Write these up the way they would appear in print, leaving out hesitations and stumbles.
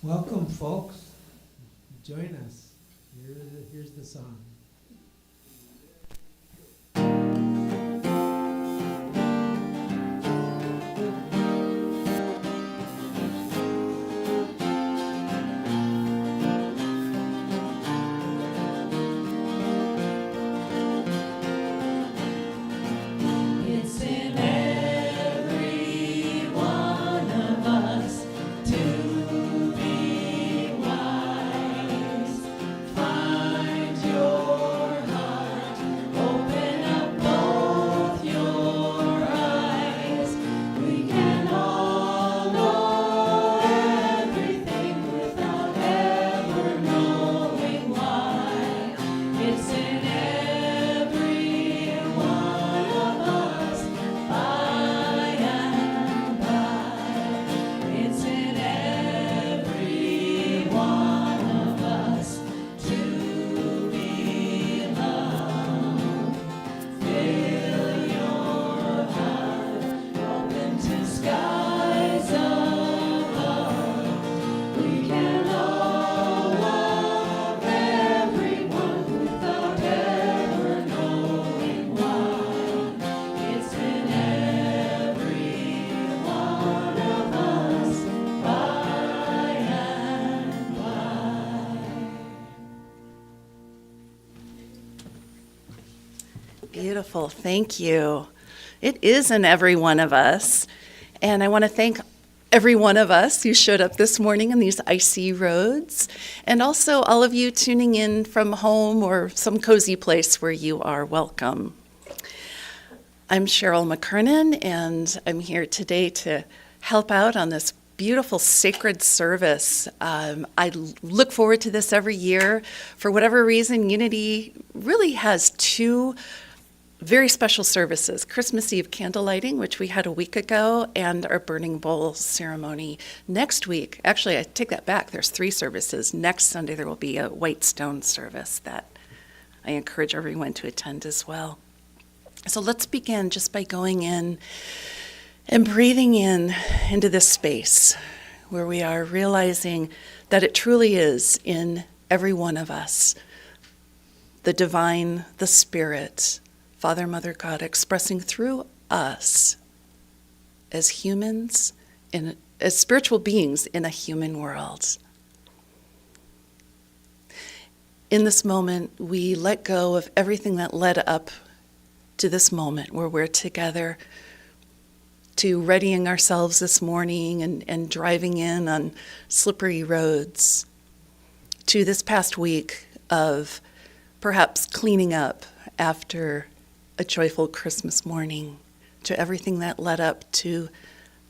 Welcome, folks. Join us. Here's the song. Beautiful, thank you. It is in every one of us, and I want to thank every one of us who showed up this morning on these icy roads, and also all of you tuning in from home or some cozy place where you are welcome. I'm Cheryl McKernan, and I'm here today to help out on this beautiful sacred service. I look forward to this every year. For whatever reason, Unity really has two very special services: Christmas Eve candle lighting, which we had a week ago, and our burning bowl ceremony next week. Actually, I take that back. There's three services. Next Sunday, there will be a white stone service that I encourage everyone to attend as well. So let's begin just by going in and breathing in into this space where we are realizing that it truly is in every one of us, the divine, the Spirit, Father, Mother, God, expressing through us as humans, as spiritual beings in a human world. In this moment, we let go of everything that led up to this moment where we're together, to readying ourselves this morning and driving in on slippery roads, to this past week of perhaps cleaning up after a joyful Christmas morning, to everything that led up to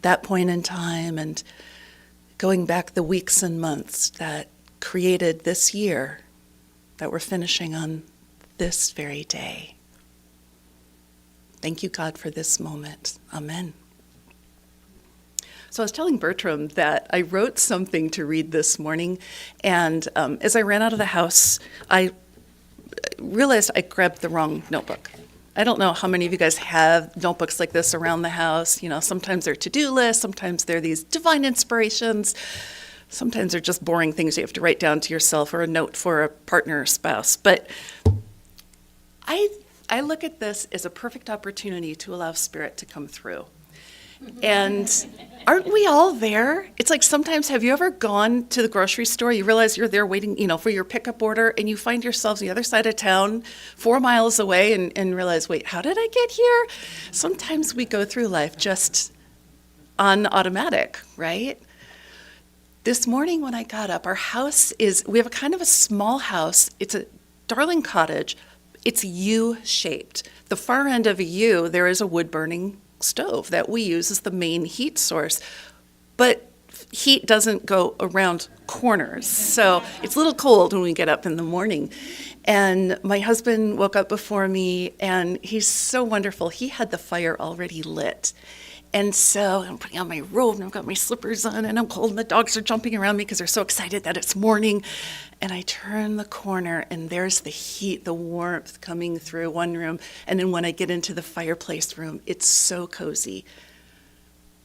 that point in time, and going back the weeks and months that created this year that we're finishing on this very day. Thank you, God, for this moment. Amen. So I was telling Bertram that I wrote something to read this morning, and as I ran out of the house, I realized I grabbed the wrong notebook. I don't know how many of you guys have notebooks like this around the house. You know, sometimes they're to-do lists, sometimes they're these divine inspirations, sometimes they're just boring things you have to write down to yourself, or a note for a partner or spouse. But I look at this as a perfect opportunity to allow Spirit to come through. And aren't we all there? It's like sometimes, have you ever gone to the grocery store, you realize you're there waiting, for your pickup order, and you find yourselves on the other side of town, 4 miles away, and realize, wait, how did I get here? Sometimes we go through life just on automatic, right? This morning when I got up, our house we have a kind of a small house. It's a darling cottage. It's U-shaped. The far end of a U, there is a wood-burning stove that we use as the main heat source, but heat doesn't go around corners, so it's a little cold when we get up in the morning. And my husband woke up before me, and he's so wonderful. He had the fire already lit. And so I'm putting on my robe, and I've got my slippers on, and I'm cold, and the dogs are jumping around me because they're so excited that it's morning. And I turn the corner, and there's the heat, the warmth coming through one room. And then when I get into the fireplace room, it's so cozy.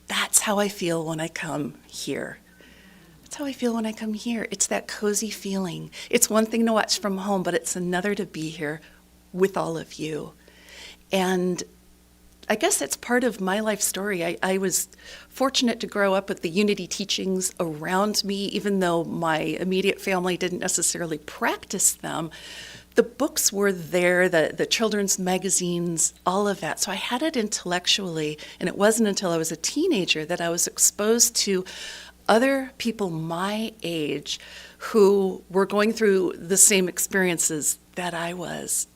That's how I feel when I come here. It's how I feel when I come here. It's that cozy feeling. It's one thing to watch from home, but it's another to be here with all of you. And I guess that's part of my life story. I was fortunate to grow up with the Unity teachings around me, even though my immediate family didn't necessarily practice them. The books were there, the children's magazines, all of that. So I had it intellectually, and it wasn't until I was a teenager that I was exposed to other people my age who were going through the same experiences that I was.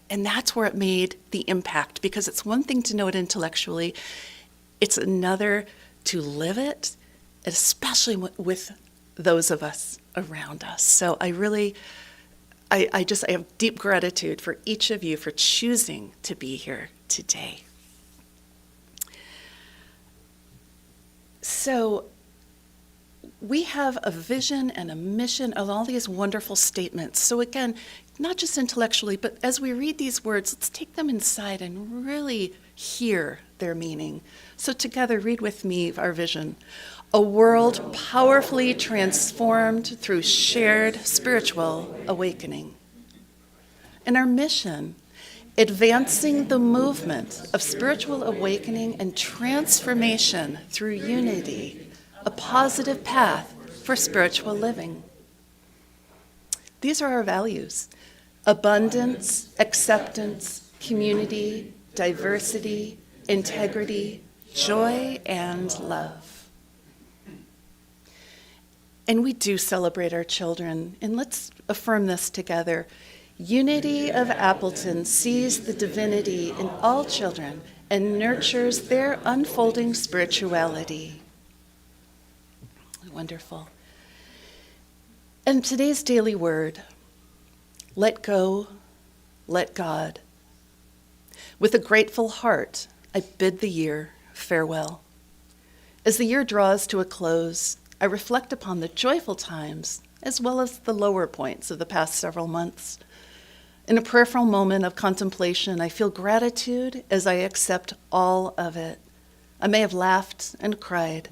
And that's where it made the impact, because it's one thing to know it intellectually, it's another to live it, especially with those of us around us. So I have deep gratitude for each of you for choosing to be here today. So we have a vision and a mission of all these wonderful statements. So again, not just intellectually, but as we read these words, let's take them inside and really hear their meaning. So together, read with me our vision. A world powerfully transformed through shared spiritual awakening. And our mission, advancing the movement of spiritual awakening and transformation through unity, a positive path for spiritual living. These are our values: abundance, acceptance, community, diversity, integrity, joy, and love. And we do celebrate our children, and let's affirm this together. Unity of Appleton sees the divinity in all children and nurtures their unfolding spirituality. Wonderful. And today's daily word: let go, let God. With a grateful heart, I bid the year farewell. As the year draws to a close, I reflect upon the joyful times as well as the lower points of the past several months. In a prayerful moment of contemplation, I feel gratitude as I accept all of it. I may have laughed and cried,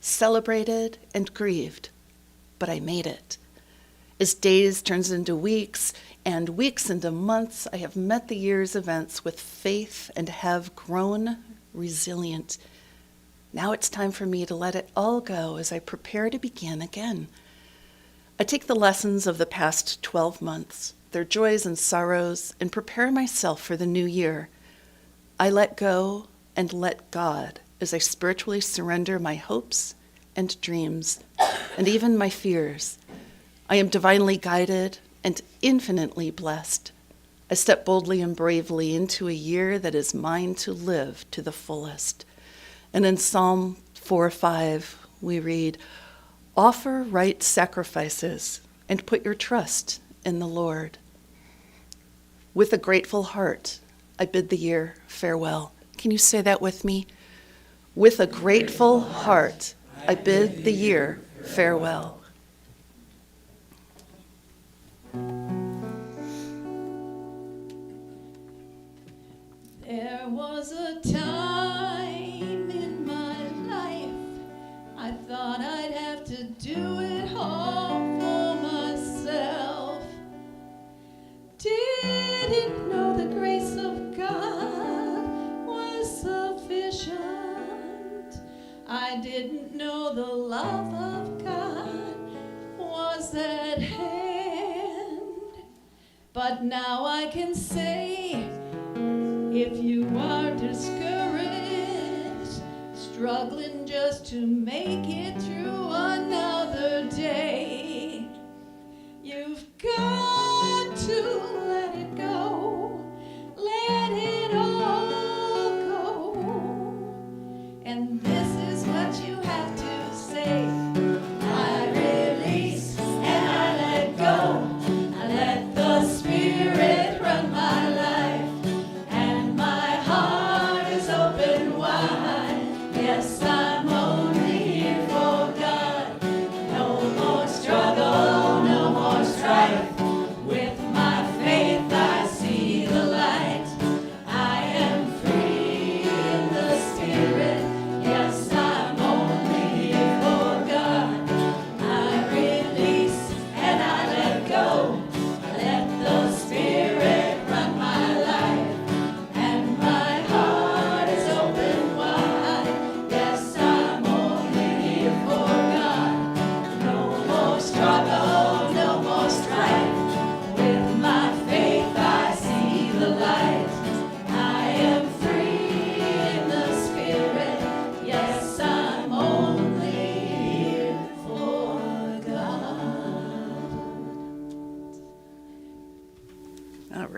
celebrated and grieved, but I made it. As days turns into weeks and weeks into months, I have met the year's events with faith and have grown resilient. Now it's time for me to let it all go as I prepare to begin again. I take the lessons of the past 12 months, their joys and sorrows, and prepare myself for the new year. I let go and let God as I spiritually surrender my hopes and dreams and even my fears. I am divinely guided and infinitely blessed. I step boldly and bravely into a year that is mine to live to the fullest. And in Psalm 4:5, we read, "Offer right sacrifices and put your trust in the Lord." With a grateful heart, I bid the year farewell. Can you say that with me? With a grateful heart, I bid the year farewell. There was a time in my life I thought I'd have to do it all for myself. Didn't know the grace of God was sufficient. I didn't know the love of God was at hand. But now I can say, if you are discouraged, struggling just to make it through another day, you've got to let it go. Let it all go. And this is what you have to say. I release and I let go. I let the Spirit run my life. And my heart is open wide. Yes, I'm only here for God. No more struggle, no more strife. With my faith I see the light. I am free in the Spirit. Yes, I'm only here for God.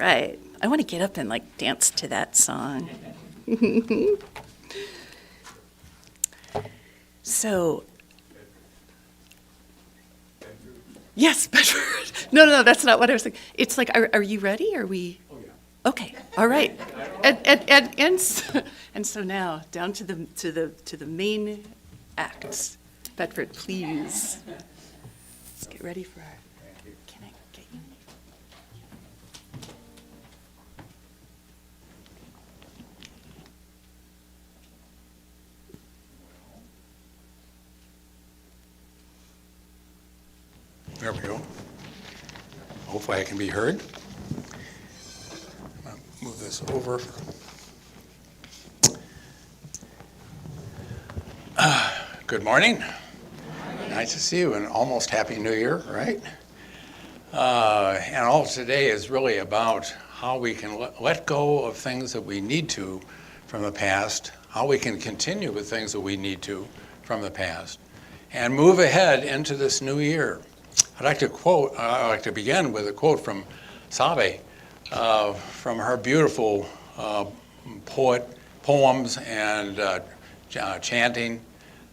right. I want to get up and like dance to that song. So, yes, Bedford. No, that's not what I was thinking. It's like, are you ready? Are we? Oh, yeah. Okay, all right. And so now down to the main act. Bedford, please. Let's get ready for our. Can I get you? There we go. Hopefully I can be heard. I'm gonna move this over. Good morning. Nice to see you, and almost Happy New Year, right? And all of today is really about how we can let go of things that we need to from the past, how we can continue with things that we need to from the past, and move ahead into this new year. I'd like to begin with a quote from Sabe, from her beautiful poems and chanting,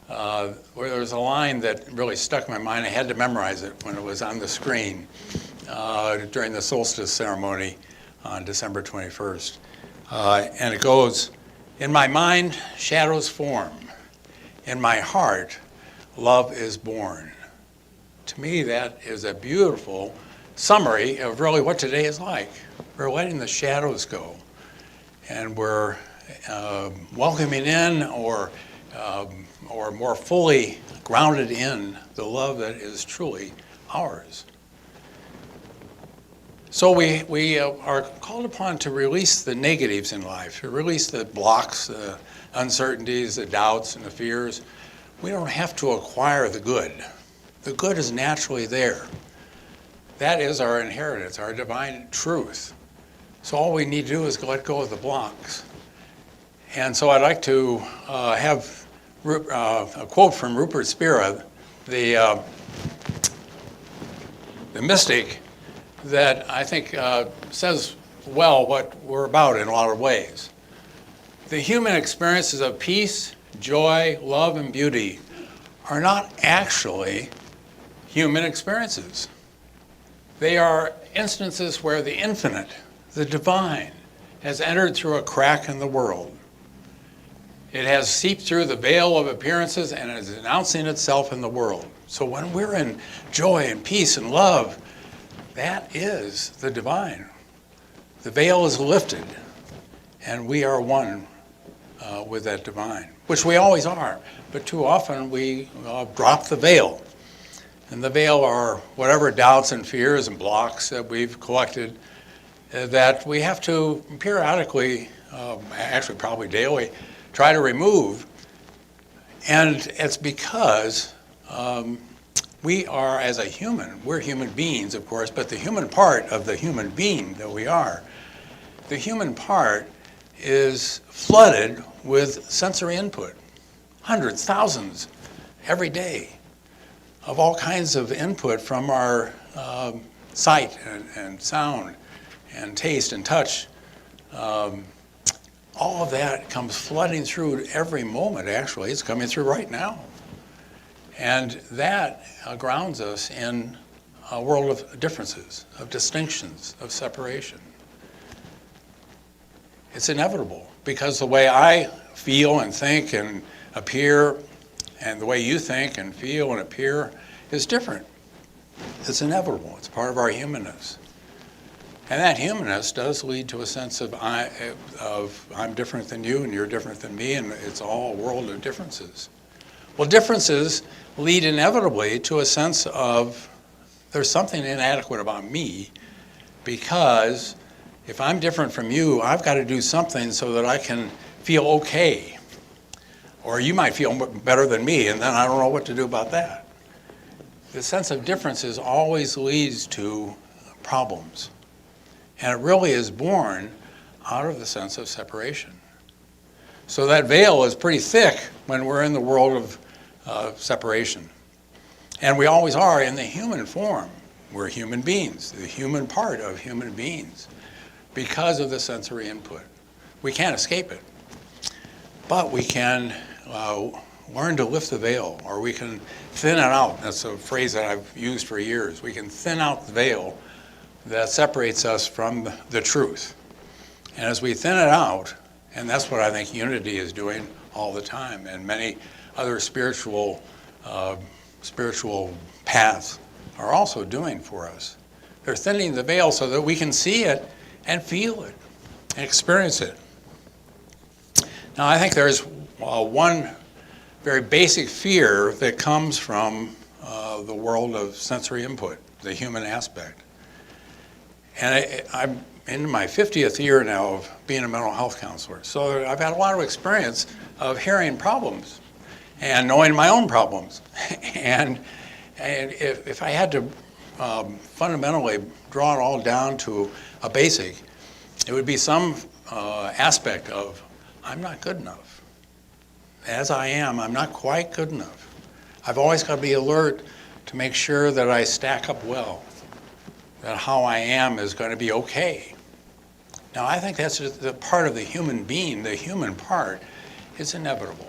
where there was a line that really stuck in my mind. I had to memorize it when it was on the screen during the solstice ceremony on December 21st. And it goes, "In my mind, shadows form. In my heart, love is born." To me, that is a beautiful summary of really what today is like. We're letting the shadows go, and we're welcoming in or more fully grounded in the love that is truly ours. So we are called upon to release the negatives in life, to release the blocks, the uncertainties, the doubts, and the fears. We don't have to acquire the good. The good is naturally there. That is our inheritance, our divine truth. So all we need to do is let go of the blocks. And so I'd like to have a quote from Rupert Spira, the mystic, that I think says well what we're about in a lot of ways. The human experiences of peace, joy, love, and beauty are not actually human experiences. They are instances where the infinite, the divine, has entered through a crack in the world. It has seeped through the veil of appearances and is announcing itself in the world. So when we're in joy and peace and love, that is the divine. The veil is lifted, and we are one with that divine, which we always are. But too often we drop the veil. And the veil are whatever doubts and fears and blocks that we've collected that we have to periodically, actually probably daily, try to remove. And it's because we are, as a human, we're human beings, of course, but the human part of the human being that we are, the human part is flooded with sensory input, hundreds, thousands, every day, of all kinds of input from our sight and sound and taste and touch. All of that comes flooding through every moment, actually. It's coming through right now. And that grounds us in a world of differences, of distinctions, of separation. It's inevitable, because the way I feel and think and appear and the way you think and feel and appear is different. It's inevitable. It's part of our humanness. And that humanness does lead to a sense of I'm different than you and you're different than me, and it's all a world of differences. Well, differences lead inevitably to a sense of there's something inadequate about me, because if I'm different from you, I've got to do something so that I can feel okay. Or you might feel better than me, and then I don't know what to do about that. The sense of differences always leads to problems. And it really is born out of the sense of separation. So that veil is pretty thick when we're in the world of separation. And we always are in the human form. We're human beings, the human part of human beings. because of the sensory input. We can't escape it, but we can learn to lift the veil, or we can thin it out. That's a phrase that I've used for years. We can thin out the veil that separates us from the truth. And as we thin it out, and that's what I think Unity is doing all the time, and many other spiritual paths are also doing for us. They're thinning the veil so that we can see it and feel it and experience it. Now, I think there's one very basic fear that comes from the world of sensory input, the human aspect. And I'm in my 50th year now of being a mental health counselor, so I've had a lot of experience of hearing problems and knowing my own problems. and if I had to fundamentally draw it all down to a basic, it would be some aspect of, I'm not good enough. As I am, I'm not quite good enough. I've always got to be alert to make sure that I stack up well, that how I am is going to be okay. Now, I think that's just the part of the human being, the human part, is inevitable.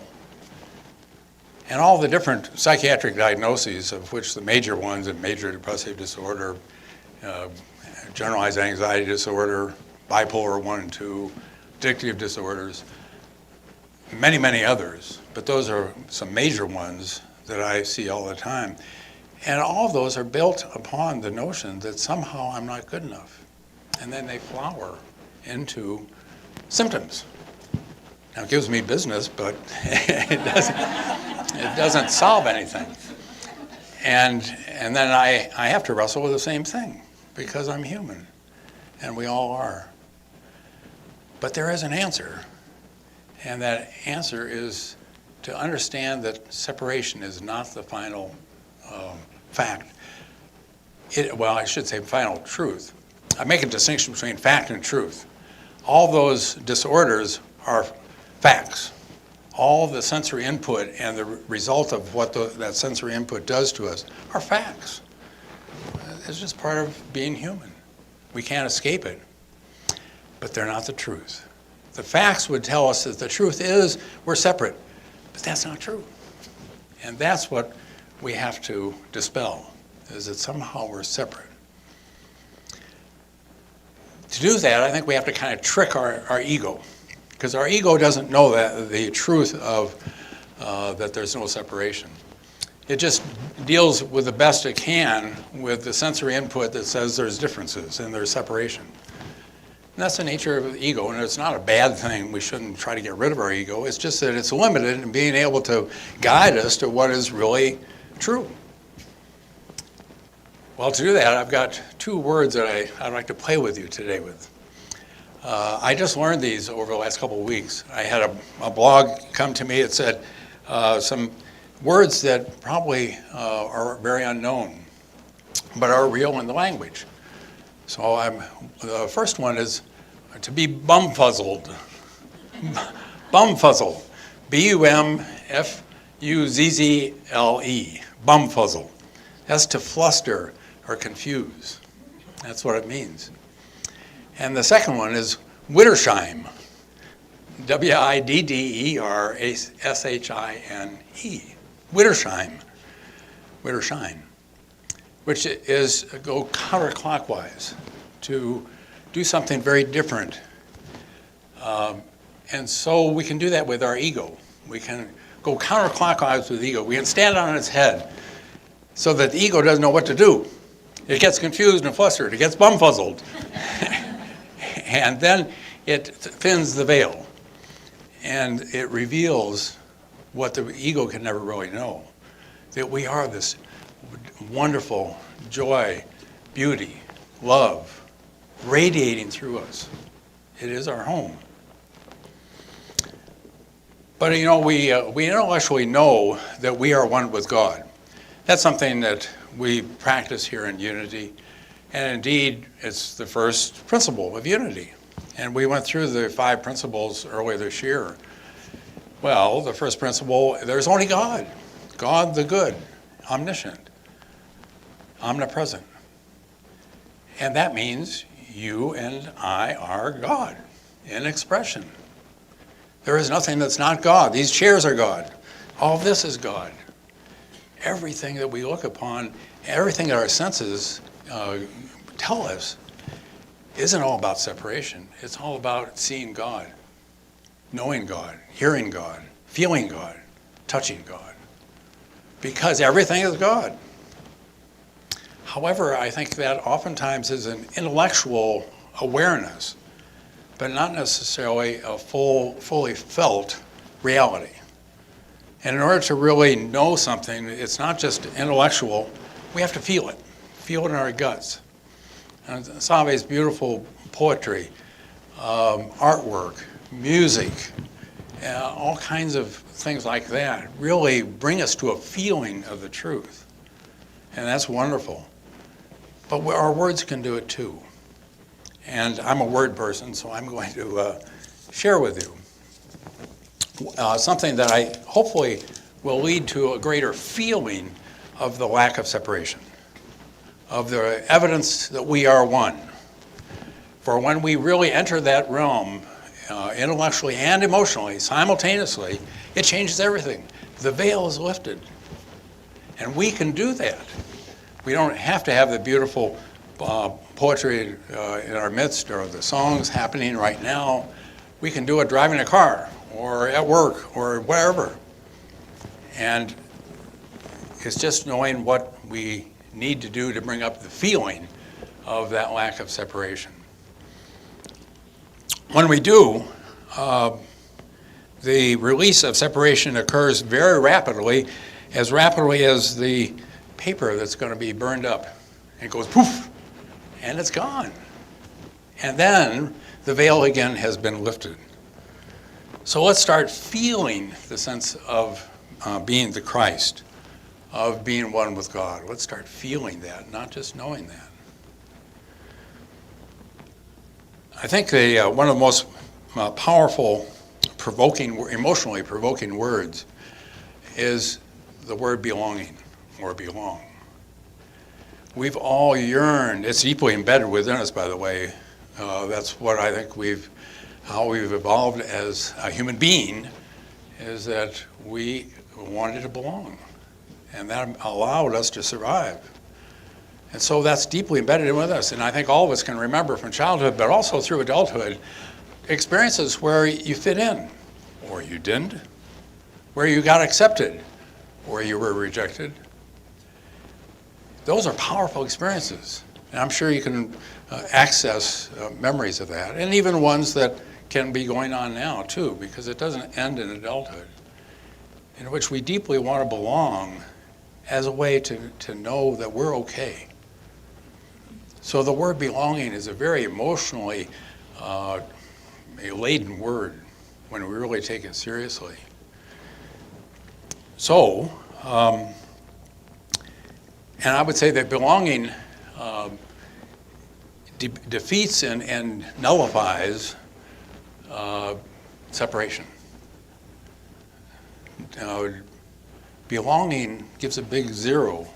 And all the different psychiatric diagnoses, of which the major ones are major depressive disorder, generalized anxiety disorder, bipolar 1 and 2, addictive disorders, many, many others, but those are some major ones that I see all the time. And all of those are built upon the notion that somehow I'm not good enough. And then they flower into symptoms. Now, it gives me business, but it doesn't solve anything. And then I have to wrestle with the same thing, because I'm human, and we all are. But there is an answer. And that answer is to understand that separation is not the final fact. Well, I should say final truth. I make a distinction between fact and truth. All those disorders are facts. All the sensory input and the result of what that sensory input does to us are facts. It's just part of being human. We can't escape it, but they're not the truth. The facts would tell us that the truth is we're separate, but that's not true. And that's what we have to dispel, is that somehow we're separate. To do that, I think we have to kind of trick our ego, because our ego doesn't know that the truth of that there's no separation. It just deals with the best it can with the sensory input that says there's differences and there's separation. And that's the nature of the ego, and it's not a bad thing. We shouldn't try to get rid of our ego. It's just that it's limited in being able to guide us to what is really true. Well, to do that, I've got two words that I'd like to play with you today with. I just learned these over the last couple of weeks. I had a blog come to me that said some words that probably are very unknown, but are real in the language. So the first one is to be bumfuzzled. Bumfuzzle. B-U-M-F-U-Z-Z-L-E. Bumfuzzle. That's to fluster or confuse. That's what it means. And the second one is Widdersheim. W-I-D-D-E-R-S-H-I-N-E. Widdersheim. Widdersheim. Which is go counterclockwise, to do something very different. And so we can do that with our ego. We can go counterclockwise with the ego. We can stand on its head so that the ego doesn't know what to do. It gets confused and flustered. It gets bumfuzzled. And then it thins the veil. And it reveals what the ego can never really know, that we are this wonderful joy, beauty, love, radiating through us. It is our home. But we intellectually know that we are one with God. That's something that we practice here in Unity, and indeed it's the first principle of Unity. And we went through the 5 principles earlier this year. Well, the first principle, there's only God. God the good, omniscient, omnipresent. And that means you and I are God in expression. There is nothing that's not God. These chairs are God. All this is God. Everything that we look upon, everything that our senses tell us, isn't all about separation. It's all about seeing God, knowing God, hearing God, feeling God, touching God. Because everything is God. However, I think that oftentimes is an intellectual awareness, but not necessarily a fully felt reality. And in order to really know something, it's not just intellectual, we have to feel it in our guts. And Save's beautiful poetry, artwork, music, all kinds of things like that really bring us to a feeling of the truth. And that's wonderful. But our words can do it too. And I'm a word person, so I'm going to share with you something that I hopefully will lead to a greater feeling of the lack of separation, of the evidence that we are one. For when we really enter that realm, intellectually and emotionally, simultaneously, it changes everything. The veil is lifted. And we can do that. We don't have to have the beautiful poetry in our midst or the songs happening right now. We can do it driving a car or at work or wherever. And it's just knowing what we need to do to bring up the feeling of that lack of separation. When we do, the release of separation occurs very rapidly as the paper that's going to be burned up. It goes poof, and it's gone. And then the veil again has been lifted. So let's start feeling the sense of being the Christ, of being one with God. Let's start feeling that, not just knowing that. I think one of the most powerful, emotionally provoking words is the word belonging or belong. We've all yearned, it's deeply embedded within us, by the way. That's what I think how we've evolved as a human being, is that we wanted to belong. And that allowed us to survive. And so that's deeply embedded in with us. And I think all of us can remember from childhood, but also through adulthood, experiences where you fit in, or you didn't, where you got accepted, or you were rejected. Those are powerful experiences. And I'm sure you can access memories of that, and even ones that can be going on now too, because it doesn't end in adulthood, in which we deeply want to belong as a way to know that we're okay. So the word belonging is a very emotionally laden word when we really take it seriously. So, and I would say that belonging defeats and nullifies separation. Belonging gives a big zero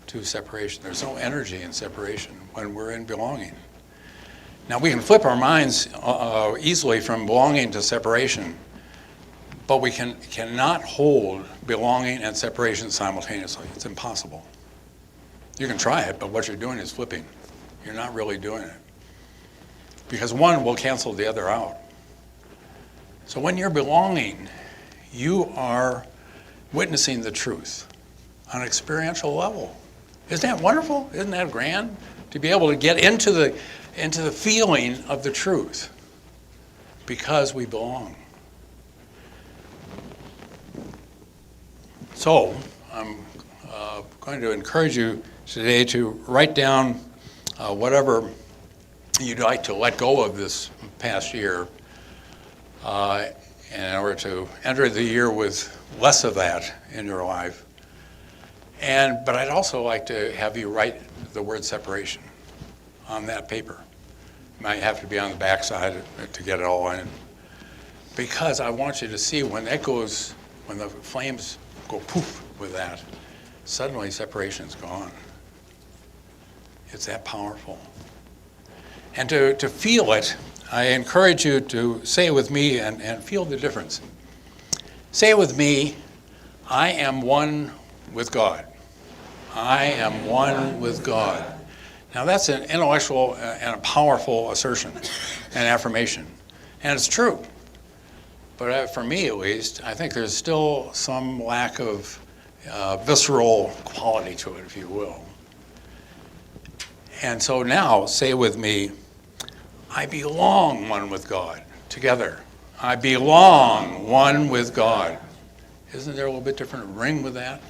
to separation. There's no energy in separation when we're in belonging. Now we can flip our minds easily from belonging to separation, but we cannot hold belonging and separation simultaneously. It's impossible. You can try it, but what you're doing is flipping. You're not really doing it. Because one will cancel the other out. So when you're belonging, you are witnessing the truth on an experiential level. Isn't that wonderful? Isn't that grand? To be able to get into the feeling of the truth because we belong. So I'm going to encourage you today to write down whatever you'd like to let go of this past year in order to enter the year with less of that in your life. But I'd also like to have you write the word separation on that paper. It might have to be on the back side to get it all in. Because I want you to see when the flames go poof with that, suddenly separation's gone. It's that powerful. And to feel it, I encourage you to say it with me and feel the difference. Say it with me, I am one with God. I am one with God. Now that's an intellectual and a powerful assertion and affirmation. And it's true. But for me at least, I think there's still some lack of visceral quality to it, if you will. And so now, say with me, I belong one with God. Together. I belong one with God. Isn't there a little bit different ring with that?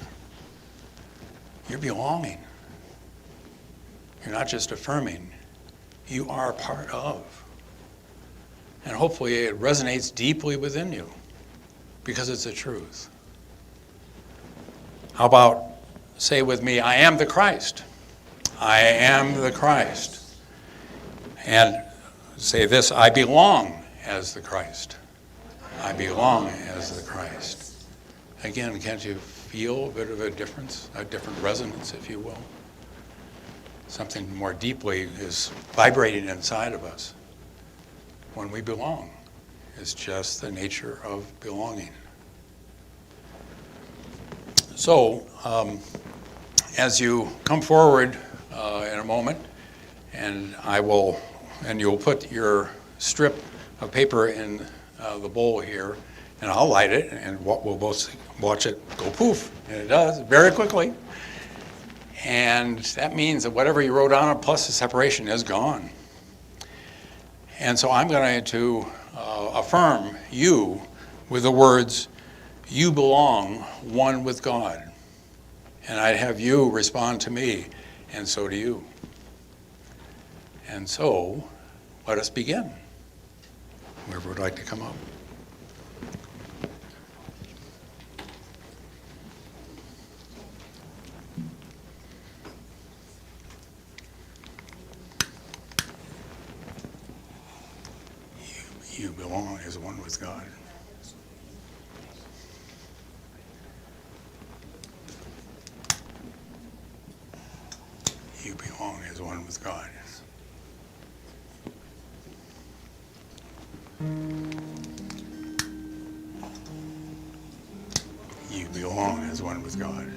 You're belonging. You're not just affirming. You are a part of. And hopefully it resonates deeply within you because it's the truth. How about say with me, I am the Christ. I am the Christ. And say this, I belong as the Christ. I belong as the Christ. Again, can't you feel a bit of a difference, a different resonance, if you will? Something more deeply is vibrating inside of us when we belong. It's just the nature of belonging. So, as you come forward in a moment, and you'll put your strip of paper in the bowl here, and I'll light it, and we'll both watch it go poof, and it does very quickly. And that means that whatever you wrote on it, plus the separation, is gone. And so I'm going to affirm you with the words, you belong one with God. And I'd have you respond to me, and so do you. And so, let us begin. Whoever would like to come up. You belong as one with God. You belong as one with God. You belong as one with God.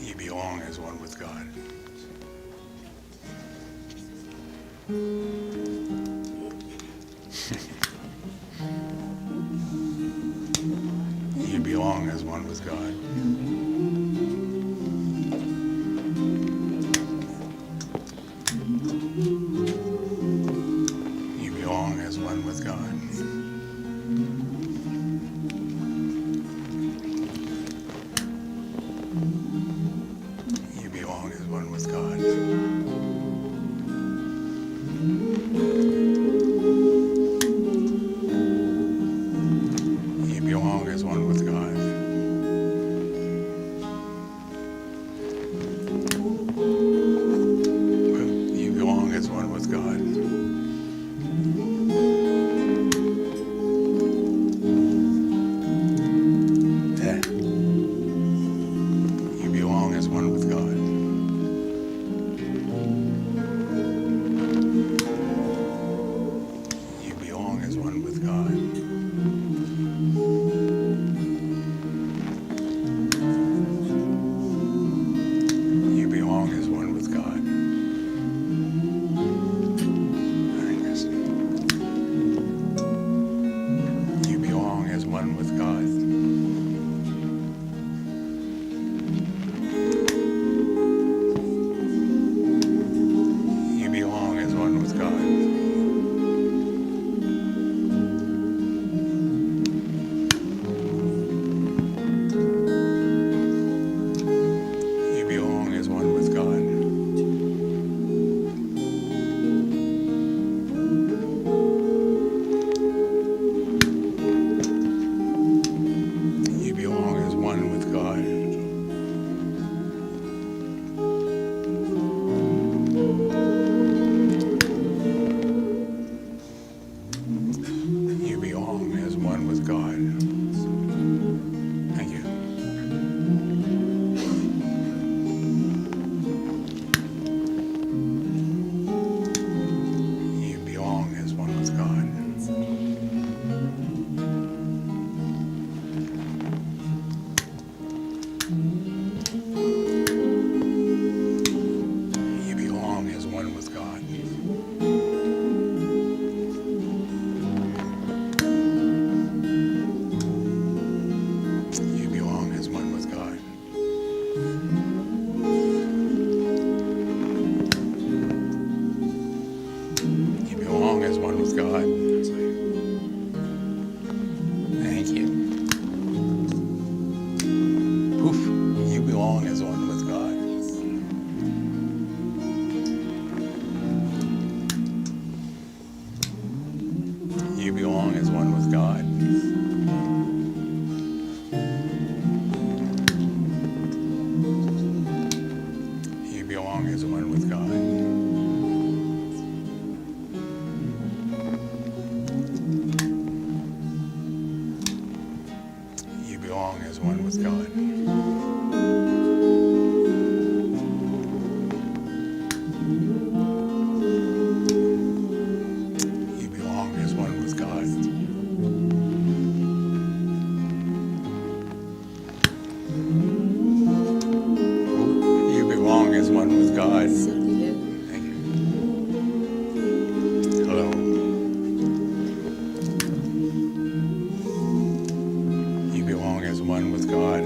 You belong as one with God. You belong as one with God. You belong as one with God. You belong as one with God. You belong as one with God. You belong as one with God. Yeah. You belong as one with God. You belong as one with God. You belong as one with God. You belong as one with God. You belong as one with God. You belong as one with God. You belong as one with God. You belong as one with God. Thank you. belong as one with God. You belong as one with God. You belong as one with God. You belong as one with God. You belong as one with God. Thank you. Hello. You belong as one with God.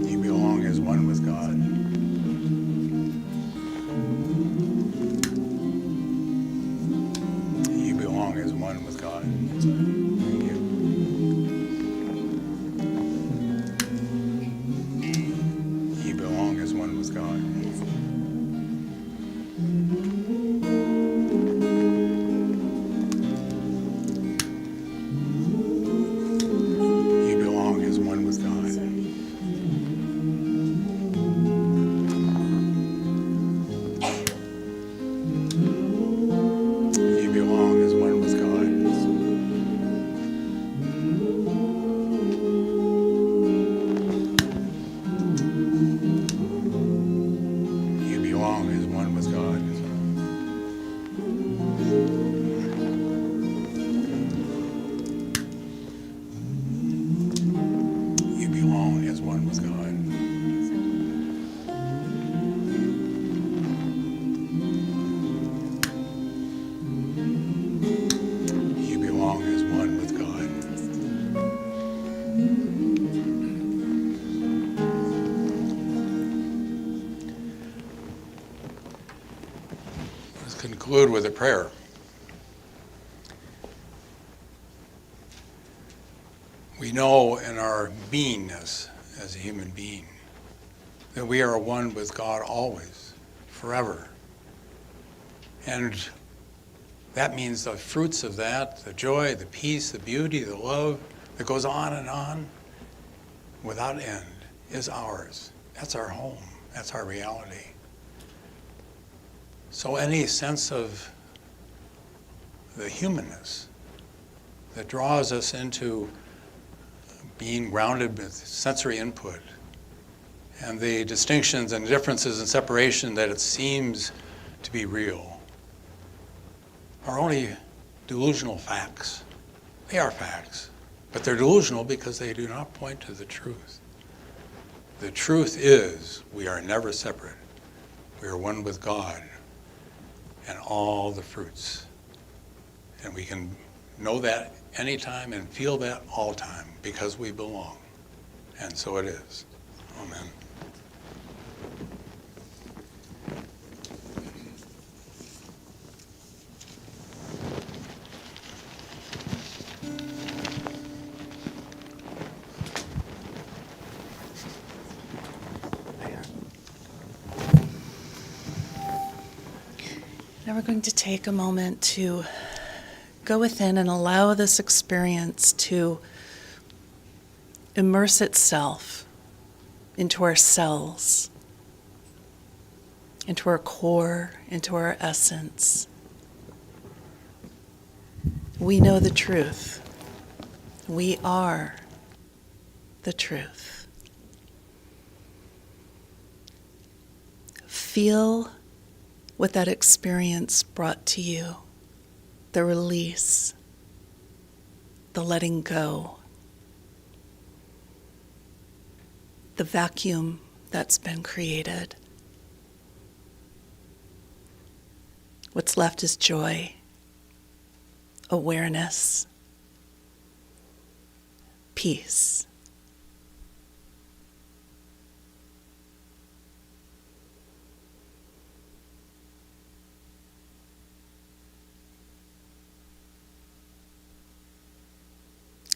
You belong as one with God. You belong as one with God. Thank you. You belong as one with God. You belong as one with God. You belong as one with God. You belong as one with God. You belong as one with God. You belong as one with God. Let's conclude with a prayer. We know in our beingness as a human being that we are one with God always, forever. And that means the fruits of that, the joy, the peace, the beauty, the love that goes on and on without end is ours. That's our home. That's our reality. So any sense of the humanness that draws us into being grounded with sensory input and the distinctions and differences and separation that it seems to be real are only delusional facts. They are facts, but they're delusional because they do not point to the truth. The truth is we are never separate. We are one with God and all the fruits. And we can know that anytime and feel that all time because we belong. And so it is. Amen. Now we're going to take a moment to go within and allow this experience to immerse itself into our cells, into our core, into our essence. We know the truth. We are the truth. Feel what that experience brought to you, the release, the letting go, the vacuum that's been created. What's left is joy, awareness, peace.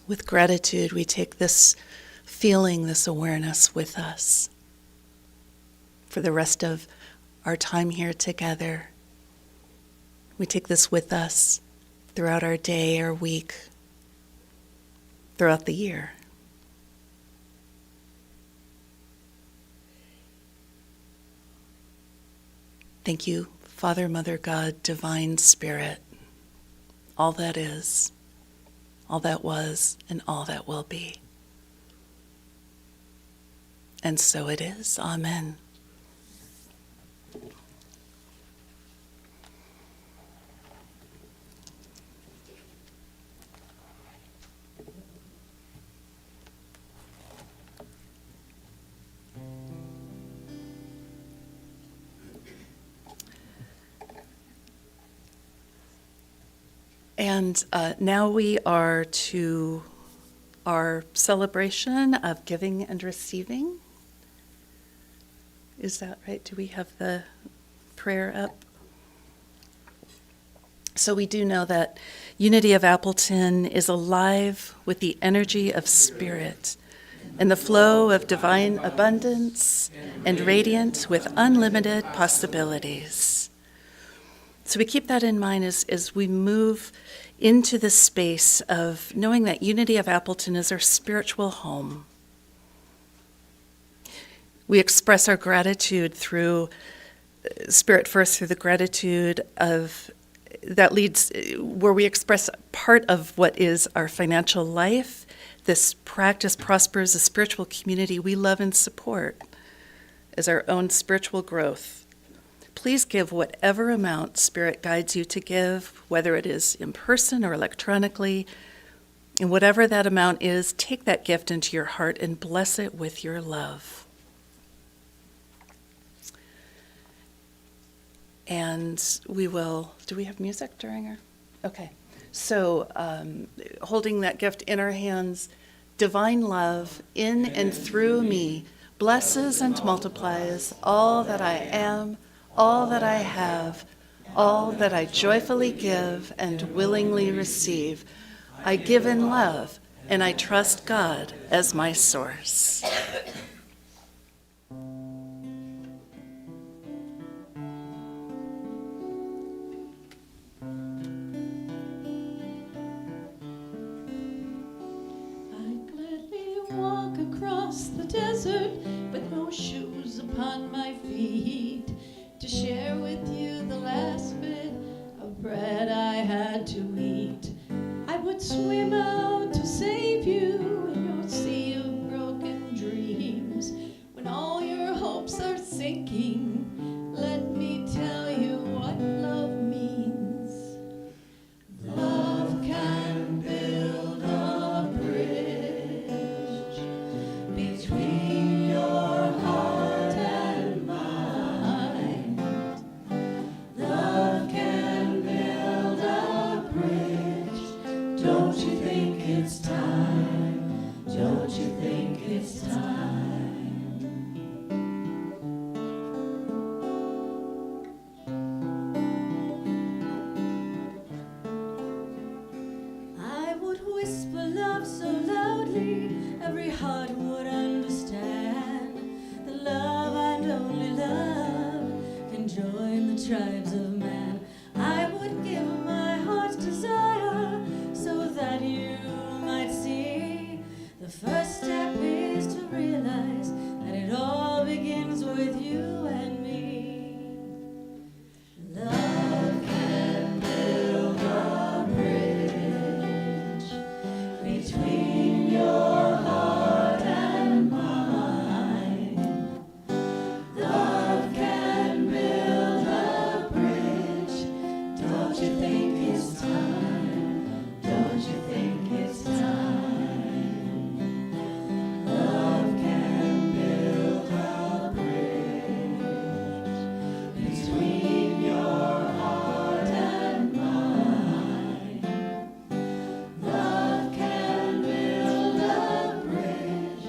With gratitude, we take this feeling, this awareness with us. for the rest of our time here together. We take this with us throughout our day, our week, throughout the year. Thank you, Father, Mother, God, Divine Spirit, all that is, all that was, and all that will be. And so it is. Amen. And now we are to our celebration of giving and receiving. Is that right? Do we have the prayer up? So we do know that Unity of Appleton is alive with the energy of spirit and the flow of divine abundance and radiant with unlimited possibilities. So we keep that in mind as we move into the space of knowing that Unity of Appleton is our spiritual home. We express our gratitude through Spirit First, through the gratitude of that leads where we express part of what is our financial life. This practice prospers a spiritual community we love and support as our own spiritual growth. Please give whatever amount Spirit guides you to give, whether it is in person or electronically. And whatever that amount is, take that gift into your heart and bless it with your love. And we will, do we have music during our? Okay. So holding that gift in our hands, divine love in and through me blesses and multiplies all that I am, all that I have, all that I joyfully give and willingly receive. I give in love, and I trust God as my source. Walk across the desert with no shoes upon my feet to share with you the last bit of bread I had to eat. I would swim out to save you in your sea of broken dreams. When all your hopes are sinking, let me tell you what love means. Love can build a bridge between your heart and mine. Love can build a bridge. Don't you think it's time? Don't you think it's time? I would whisper love so loudly every heart would understand. The love and only love can join the tribes of man. I would give my heart's desire so that you might see. The first step is to realize that it all begins with you and me. Love can build a bridge between your heart and mine. Love can build a bridge. Don't you think it's time? Don't you think it's time? Love can build a bridge between your heart and mine. Love can build a bridge.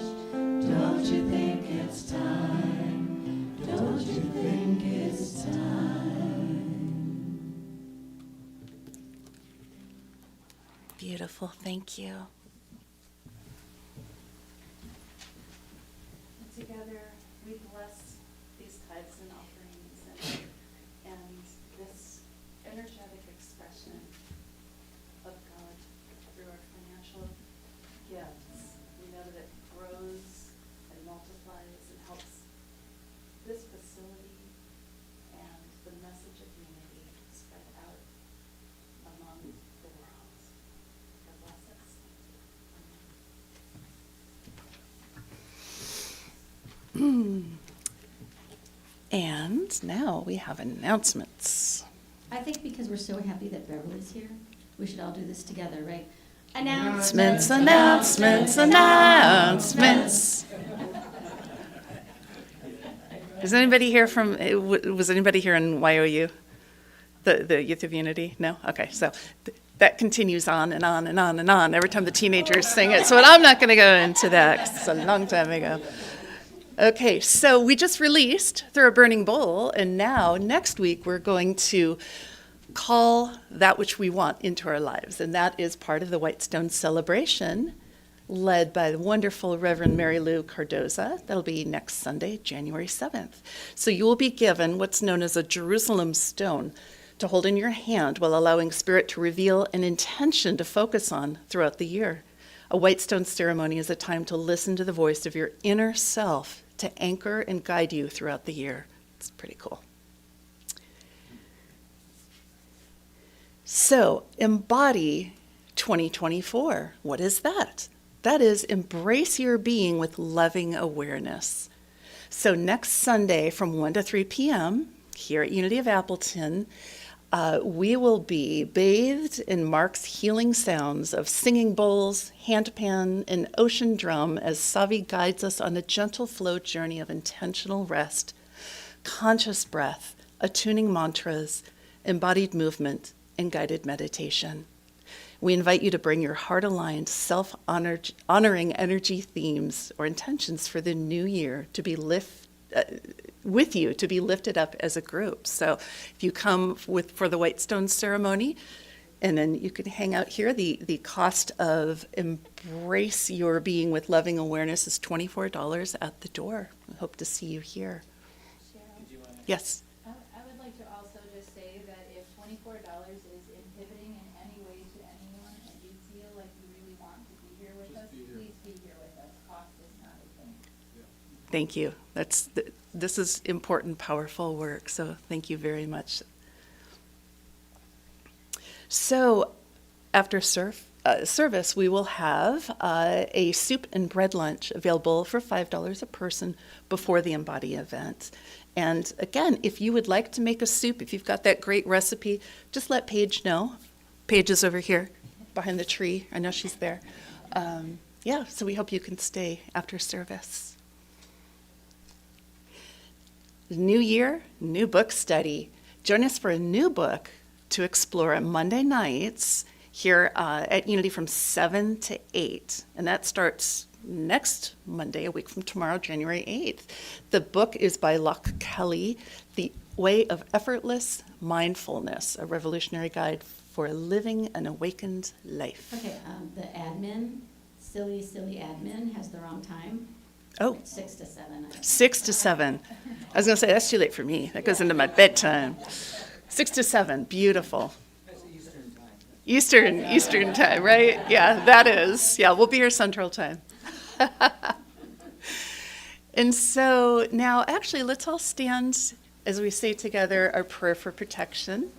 Don't you think it's time? Don't you think it's time? Beautiful. Thank you. Together, we bless these times. And now we have announcements. I think because we're so happy that Beverly's here, we should all do this together, right? Announcements, announcements, announcements. Is anybody here from, was anybody here in YOU? The Youth of Unity? No? Okay, so that continues on and on and on and on every time the teenagers sing it. So I'm not going to go into that 'cause it's a long time ago. Okay, so we just released Through a Burning Bowl, and now next week we're going to call that which we want into our lives, and that is part of the Whitestone celebration led by the wonderful Reverend Mary Lou Cardoza. That'll be next Sunday, January 7th. So you will be given what's known as a Jerusalem stone to hold in your hand while allowing Spirit to reveal an intention to focus on throughout the year. A Whitestone ceremony is a time to listen to the voice of your inner self to anchor and guide you throughout the year. It's pretty cool. So, embody 2024. What is that? That is embrace your being with loving awareness. So next Sunday from 1 to 3 p.m. here at Unity of Appleton, we will be bathed in Mark's healing sounds of singing bowls, handpan, and ocean drum as Savi guides us on a gentle flow journey of intentional rest, conscious breath, attuning mantras, embodied movement, and guided meditation. We invite you to bring your heart-aligned, self-honoring energy themes or intentions for the new year to be with you, to be lifted up as a group. So if you come for the Whitestone ceremony, and then you can hang out here, the cost of embrace your being with loving awareness is $24 at the door. We hope to see you here. Cheryl, Yes. I would like to also just say that if $24 is inhibiting in any way to anyone and you feel like you really want to be here with us, please be here with us. Cost is not a thing. Thank you. This is important, powerful work, so thank you very much. So after service, we will have a soup and bread lunch available for $5 a person before the Embody event. And again, if you would like to make a soup, if you've got that great recipe, just let Paige know. Paige is over here behind the tree. I know she's there. Yeah, so we hope you can stay after service. New year, new book study. Join us for a new book to explore on Monday nights here at Unity from 7 to 8. And that starts next Monday, a week from tomorrow, January 8th. The book is by Locke Kelly, The Way of Effortless Mindfulness, a revolutionary guide for living an awakened life. Okay, the admin, silly admin, has the wrong time. Oh, It's 6 to 7. 6 to 7. I was going to say, that's too late for me. That goes into my bedtime. 6 to 7, beautiful. That's Eastern time. Eastern time, right? Yeah, that is. Yeah, we'll be here Central time. And so now, actually, let's all stand as we say together our prayer for protection.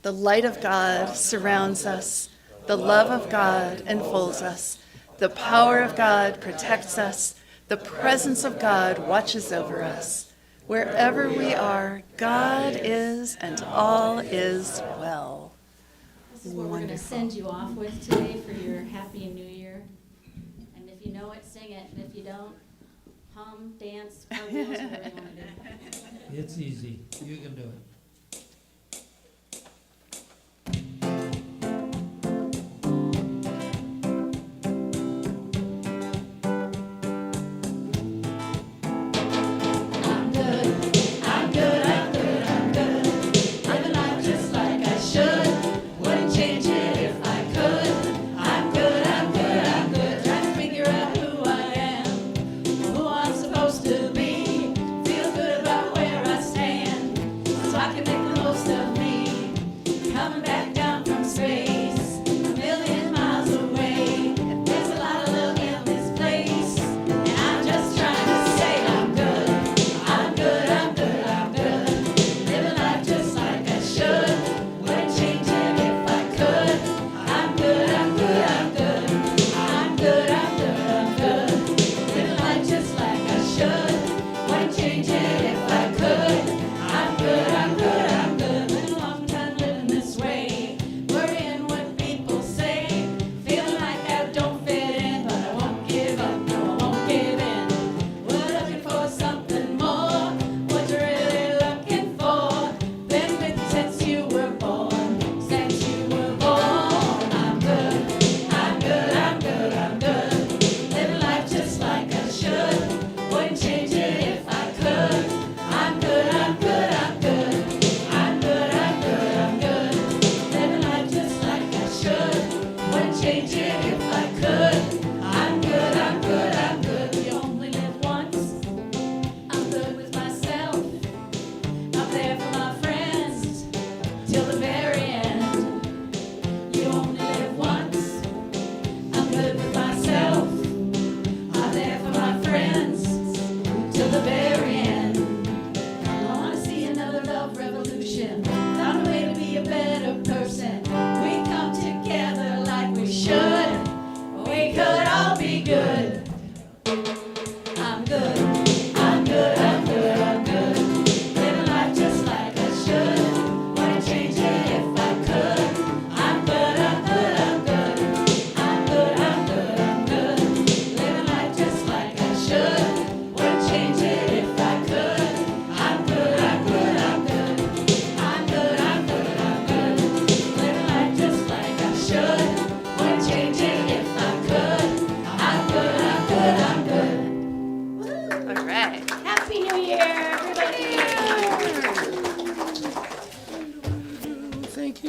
The light of God surrounds us. The love of God enfolds us. The power of God protects us. The presence of God watches over us. Wherever we are, God is, and all is well. This is what we're going to send you off with today for your Happy New Year. And if you know it, sing it. And if you don't, hum, dance, cartwheels, whatever you want to do. It's easy. You can do it.